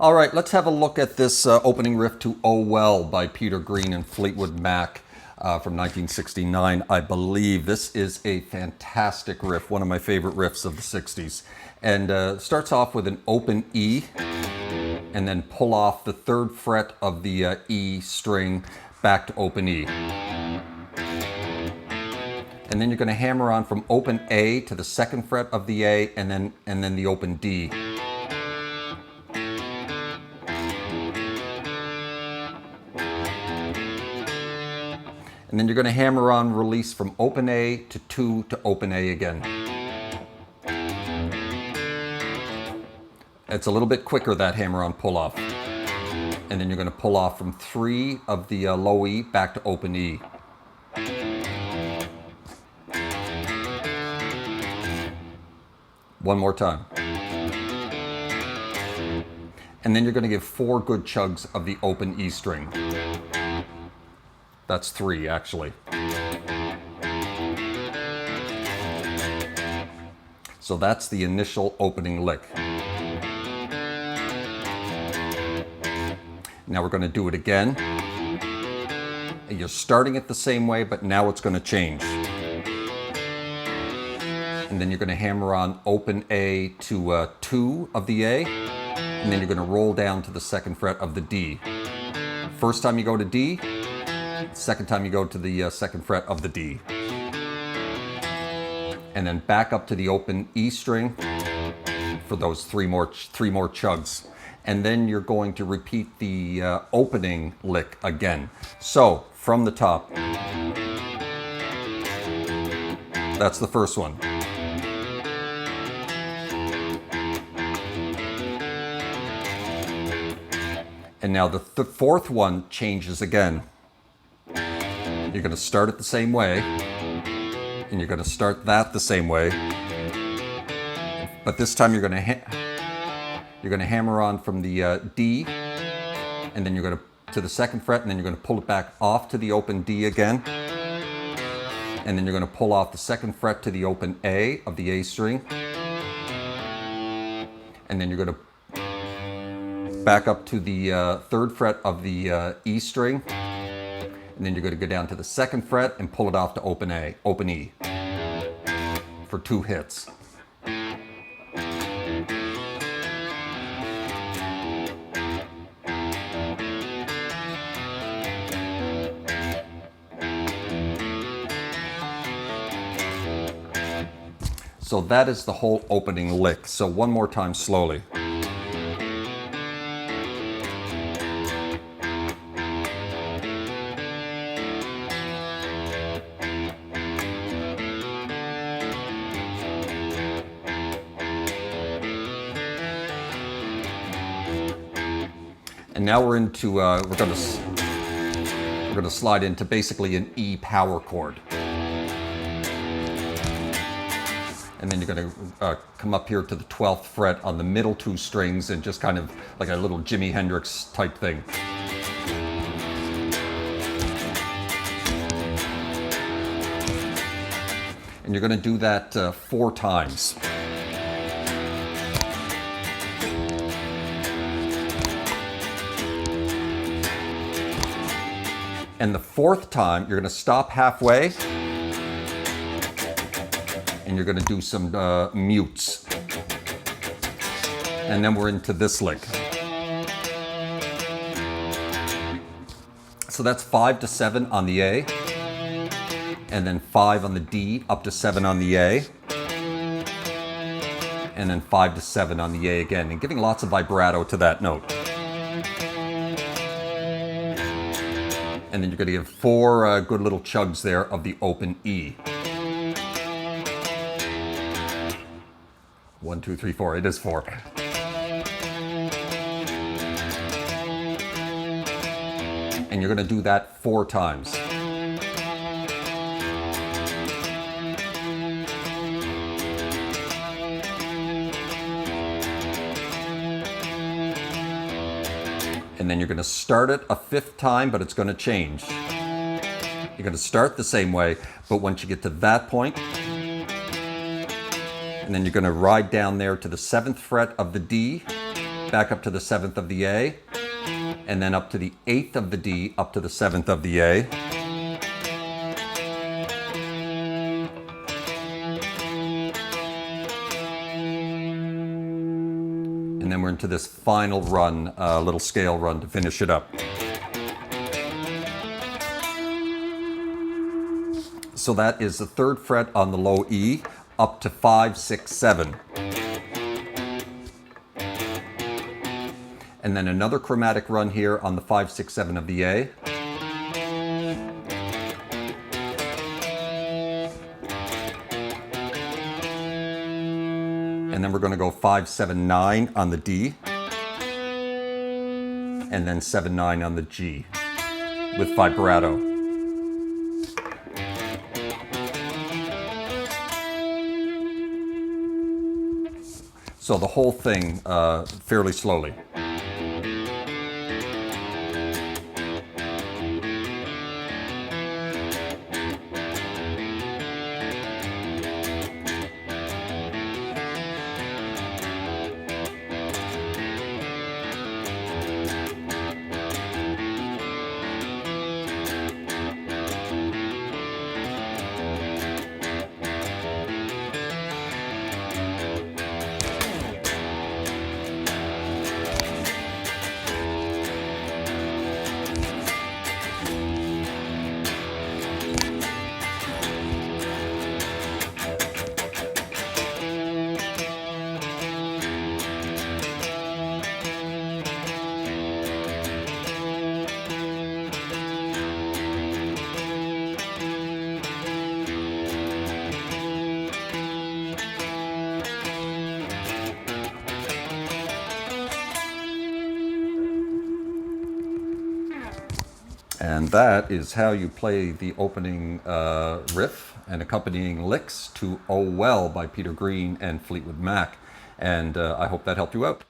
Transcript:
All right, let's have a look at this opening riff to Oh Well by Peter Green and Fleetwood Mac from 1969, I believe. This is a fantastic riff, one of my favorite riffs of the 60s. And starts off with an open E, and then pull off the 3rd fret of the E string back to open E. And then you're going to hammer on from open A to the 2nd fret of the A, and then the open D. And then you're going to hammer on release from open A to 2 to open A again. It's a little bit quicker, that hammer on pull off. And then you're going to pull off from 3 of the low E back to open E. One more time. And then you're going to give 4 good chugs of the open E string. That's 3, actually. So that's the initial opening lick. Now we're going to do it again. You're starting it the same way, but now it's going to change. And then you're going to hammer on open A to 2 of the A, and then you're going to roll down to the 2nd fret of the D. First time you go to D, second time you go to the 2nd fret of the D. And then back up to the open E string for those 3 more chugs. And then you're going to repeat the opening lick again. So, from the top. That's the first one. And now the 4th one changes again. You're going to start it the same way, and you're going to start that the same way, but this time you're going to hammer on from the D, and then you're going to the 2nd fret, and then you're going to pull it back off to the open D again, and then you're going to pull off the 2nd fret to the open A of the A string, and then you're going to back up to the 3rd fret of the E string, and then you're going to go down to the 2nd fret and pull it off to open E for 2 hits. So that is the whole opening lick. So one more time slowly. And now we're into we're going to slide into basically an E power chord. And then you're going to come up here to the 12th fret on the middle 2 strings and just kind of like a little Jimi Hendrix type thing. And you're going to do that 4 times. And the 4th time, you're going to stop halfway, and you're going to do some mutes. And then we're into this lick. So that's 5 to 7 on the A, and then 5 on the D, up to 7 on the A, and then 5 to 7 on the A again, and giving lots of vibrato to that note. And then you're going to give 4 good little chugs there of the open E. 1, 2, 3, 4. It is 4. And you're going to do that 4 times. And then you're going to start it a 5th time, but it's going to change. You're going to start the same way, but once you get to that point, and then you're going to ride down there to the 7th fret of the D, back up to the 7th of the A, and then up to the 8th of the D, up to the 7th of the A. And then we're into this final run, little scale run to finish it up. So that is the 3rd fret on the low E, up to 5, 6, 7. And then another chromatic run here on the 5, 6, 7 of the A. And then we're going to go 5, 7, 9 on the D. And then 7, 9 on the G with vibrato. So the whole thing fairly slowly. And that is how you play the opening riff and accompanying licks to Oh Well by Peter Green and Fleetwood Mac. And I hope that helped you out.